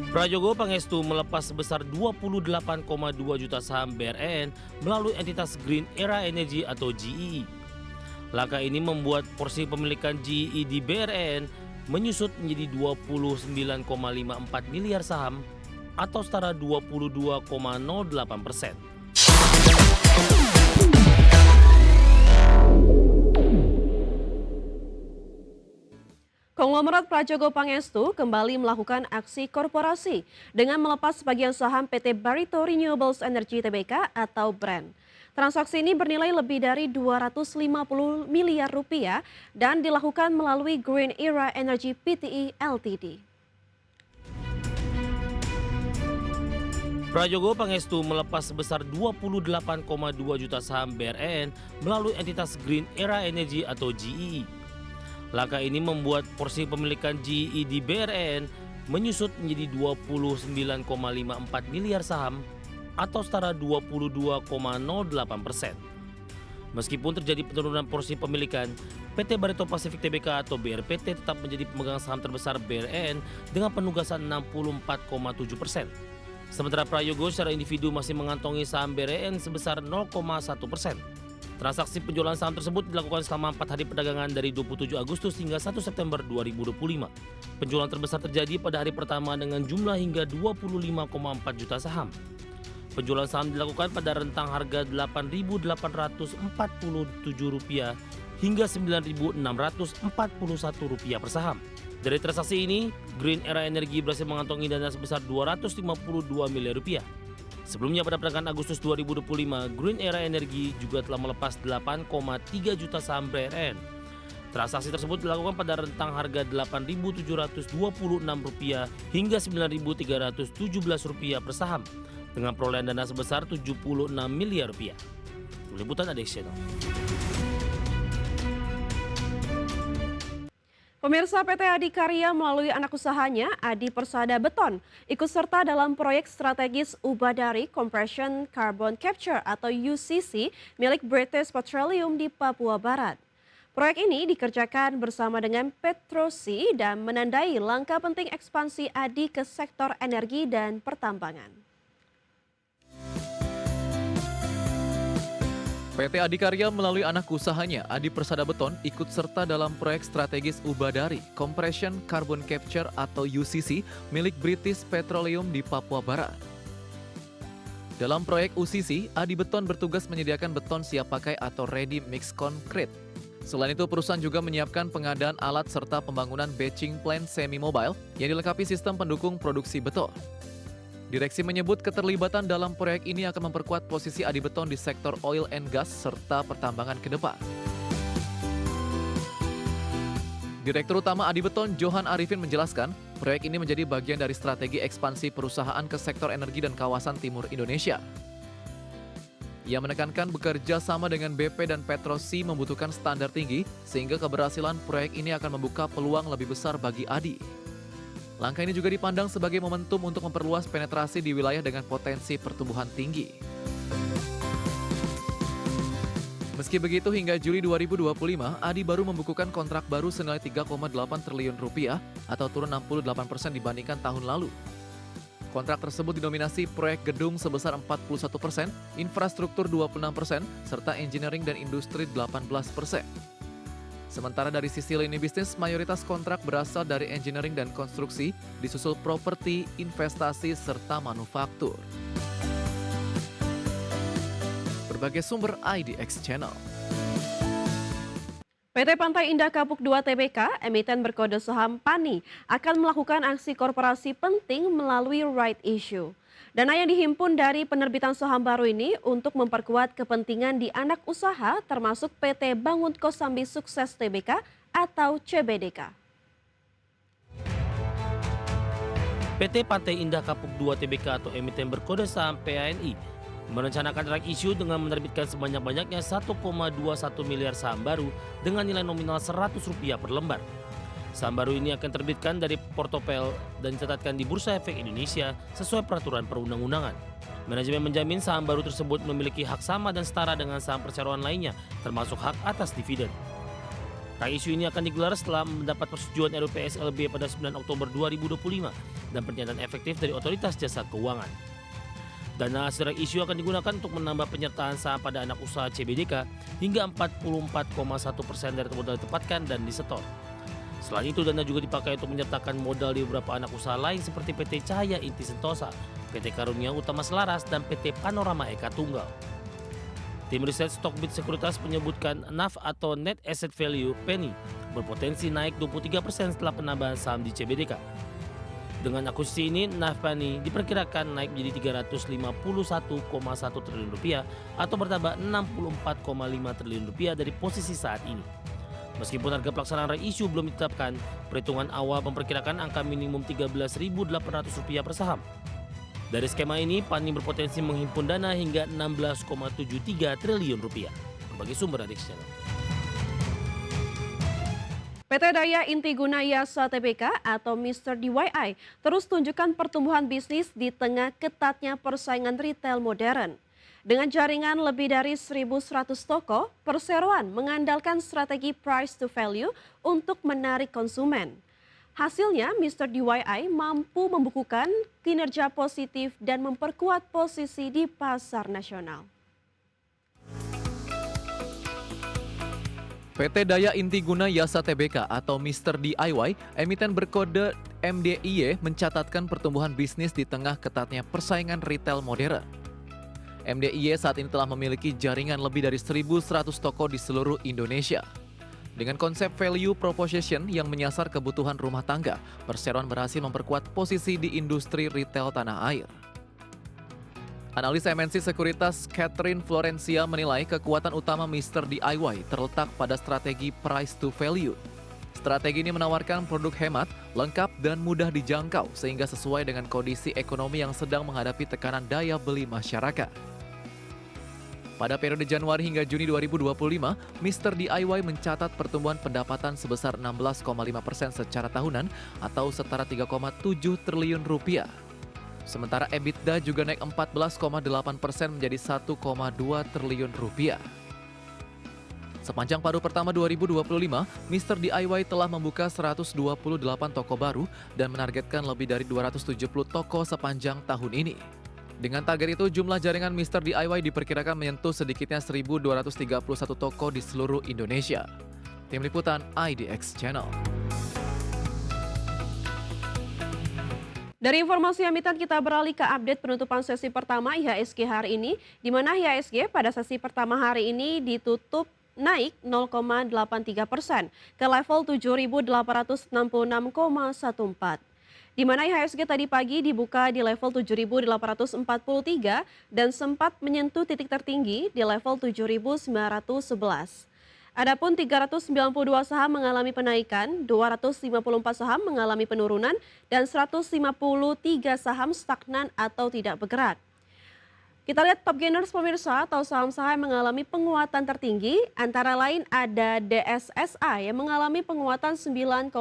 Prajogo Pangestu melepas sebesar 28,2 juta saham BRN melalui entitas Green Era Energy atau GEE. Langkah ini membuat porsi pemilikan GEE di BRN menyusut menjadi 29,54 miliar saham atau setara 22,08%. Konglomerat Prajogo Pangestu kembali melakukan aksi korporasi dengan melepas sebagian saham PT Barito Renewables Energy Tbk atau BREN. Transaksi ini bernilai lebih dari 250 miliar rupiah dan dilakukan melalui Green Era Energy Pte Ltd. Prajogo Pangestu melepas sebesar 28,2 juta saham BRN melalui entitas Green Era Energy atau GEE. Langkah ini membuat porsi pemilikan GEE di BRN menyusut menjadi 29,54 miliar saham atau setara 22,08%. Meskipun terjadi penurunan porsi pemilikan, PT Barito Pacific Tbk atau BRPT tetap menjadi pemegang saham terbesar BRN dengan penugasan 64,7%. Sementara Prajogo secara individu masih mengantongi saham BRN sebesar 0,1%. Transaksi penjualan saham tersebut dilakukan selama 4 hari perdagangan dari 27 Agustus hingga 1 September 2025. Penjualan terbesar terjadi pada hari pertama dengan jumlah hingga 25,4 juta saham. Penjualan saham dilakukan pada rentang harga Rp8.847 hingga Rp9.641 per saham. Dari transaksi ini, Green Era Energy berhasil mengantongi dana sebesar Rp252 miliar. Sebelumnya pada perdagangan Agustus 2025, Green Era Energy juga telah melepas 8,3 juta saham BRN. Transaksi tersebut dilakukan pada rentang harga Rp8.726 hingga Rp9.317 per saham dengan perolehan dana sebesar Rp76 miliar. Liputan Adex Channel. Pemirsa, PT Adikarya melalui anak usahanya Adi Persada Beton ikut serta dalam proyek strategis Ubadari Compression Carbon Capture atau UCC milik British Petroleum di Papua Barat. Proyek ini dikerjakan bersama dengan Petrosi dan menandai langkah penting ekspansi Adi ke sektor energi dan pertambangan. PT Adikarya melalui anak usahanya Adi Persada Beton ikut serta dalam proyek strategis Ubadari Compression Carbon Capture atau UCC milik British Petroleum di Papua Barat. Dalam proyek UCC, Adi Beton bertugas menyediakan beton siap pakai atau ready mix concrete. Selain itu, perusahaan juga menyiapkan pengadaan alat serta pembangunan batching plant semi-mobile yang dilengkapi sistem pendukung produksi beton. Direksi menyebut keterlibatan dalam proyek ini akan memperkuat posisi Adi Beton di sektor oil and gas serta pertambangan ke depan. Direktur Utama Adi Beton, Johan Arifin menjelaskan, proyek ini menjadi bagian dari strategi ekspansi perusahaan ke sektor energi dan kawasan timur Indonesia. Ia menekankan bekerja sama dengan BP dan Petrosi membutuhkan standar tinggi, sehingga keberhasilan proyek ini akan membuka peluang lebih besar bagi Adi. Langkah ini juga dipandang sebagai momentum untuk memperluas penetrasi di wilayah dengan potensi pertumbuhan tinggi. Meski begitu, hingga Juli 2025, Adi baru membukukan kontrak baru senilai 3,8 triliun rupiah atau turun 68% dibandingkan tahun lalu. Kontrak tersebut didominasi proyek gedung sebesar 41%, infrastruktur 26%, serta engineering dan industri 18%. Sementara dari sisi lini bisnis, mayoritas kontrak berasal dari engineering dan konstruksi, disusul properti, investasi, serta manufaktur. Berbagai sumber IDX Channel. PT Pantai Indah Kapuk 2 Tbk, emiten berkode saham PANI, akan melakukan aksi korporasi penting melalui right issue. Dana yang dihimpun dari penerbitan saham baru ini untuk memperkuat kepentingan di anak usaha termasuk PT Bangun Kosambi Sukses Tbk atau CBDK. PT Pantai Indah Kapuk 2 Tbk atau emiten berkode saham PANI merencanakan right issue dengan menerbitkan sebanyak-banyaknya 1,21 miliar saham baru dengan nilai nominal Rp100 per lembar. Saham baru ini akan terbitkan dari portopel dan dicatatkan di Bursa Efek Indonesia sesuai peraturan perundang-undangan. Manajemen menjamin saham baru tersebut memiliki hak sama dan setara dengan saham perseroan lainnya, termasuk hak atas dividen. Isu ini akan digelar setelah mendapat persetujuan RUPSLB pada 9 Oktober 2025 dan pernyataan efektif dari Otoritas Jasa Keuangan. Dana hasil isu akan digunakan untuk menambah penyertaan saham pada anak usaha CBDK hingga 44,1% dari modal ditempatkan dan disetor. Selain itu, dana juga dipakai untuk menyertakan modal di beberapa anak usaha lain seperti PT Cahaya Inti Sentosa, PT Karunia Utama Selaras, dan PT Panorama Eka Tunggal. Tim riset Stockbit Sekuritas menyebutkan NAV atau Net Asset Value Penny berpotensi naik 23% setelah penambahan saham di CBDK. Dengan akuisisi ini, NAV Penny diperkirakan naik menjadi Rp351,1 triliun atau bertambah Rp64,5 triliun dari posisi saat ini. Meskipun harga pelaksanaan reissue belum ditetapkan, perhitungan awal memperkirakan angka minimum Rp13.800 per saham. Dari skema ini, PANI berpotensi menghimpun dana hingga Rp16,73 triliun. Berbagai sumber dari Channel. PT Daya Intiguna Yasa Tbk atau Mr. DIY terus tunjukkan pertumbuhan bisnis di tengah ketatnya persaingan retail modern. Dengan jaringan lebih dari 1.100 toko, perseroan mengandalkan strategi price to value untuk menarik konsumen. Hasilnya, Mr. DIY mampu membukukan kinerja positif dan memperkuat posisi di pasar nasional. PT Daya Intiguna Yasa Tbk atau Mr. DIY, emiten berkode MDIY, mencatatkan pertumbuhan bisnis di tengah ketatnya persaingan retail modern. MDIY saat ini telah memiliki jaringan lebih dari 1.100 toko di seluruh Indonesia. Dengan konsep value proposition yang menyasar kebutuhan rumah tangga, perseroan berhasil memperkuat posisi di industri retail tanah air. Analis MNC Sekuritas Catherine Florencia menilai kekuatan utama Mr. DIY terletak pada strategi price to value. Strategi ini menawarkan produk hemat, lengkap, dan mudah dijangkau sehingga sesuai dengan kondisi ekonomi yang sedang menghadapi tekanan daya beli masyarakat. Pada periode Januari hingga Juni 2025, Mr. DIY mencatat pertumbuhan pendapatan sebesar 16,5% secara tahunan atau setara Rp3,7 triliun. Sementara EBITDA juga naik 14,8% menjadi Rp1,2 triliun. Sepanjang paruh pertama 2025, Mr. DIY telah membuka 128 toko baru dan menargetkan lebih dari 270 toko sepanjang tahun ini. Dengan target itu, jumlah jaringan Mr. DIY diperkirakan menyentuh sedikitnya 1.231 toko di seluruh Indonesia. Tim Liputan IDX Channel. Dari informasi emiten kita beralih ke update penutupan sesi pertama IHSG hari ini, di mana IHSG pada sesi pertama hari ini ditutup naik 0,83% ke level 7.866,14. Di mana IHSG tadi pagi dibuka di level 7.843 dan sempat menyentuh titik tertinggi di level 7.911. Adapun 392 saham mengalami penaikan, 254 saham mengalami penurunan, dan 153 saham stagnan atau tidak bergerak. Kita lihat top gainers pemirsa atau saham-saham yang mengalami penguatan tertinggi, antara lain ada DSSA yang mengalami penguatan 9,41%,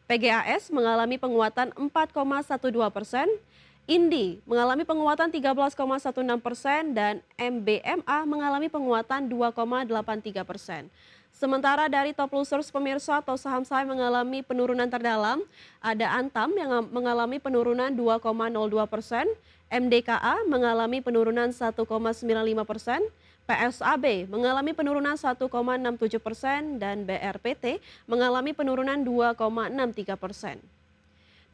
PGAS mengalami penguatan 4,12%, Indi mengalami penguatan 13,16% dan MBMA mengalami penguatan 2,83%. Sementara dari top losers pemirsa atau saham-saham yang mengalami penurunan terdalam, ada Antam yang mengalami penurunan 2,02%, MDKA mengalami penurunan 1,95%, PSAB mengalami penurunan 1,67% dan BRPT mengalami penurunan 2,63%.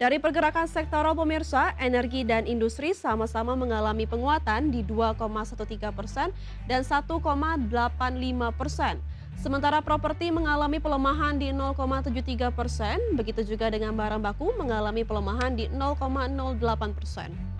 Dari pergerakan sektoral pemirsa, energi dan industri sama-sama mengalami penguatan di 2,13% dan 1,85%. Sementara properti mengalami pelemahan di 0,73%, begitu juga dengan barang baku mengalami pelemahan di 0,08%.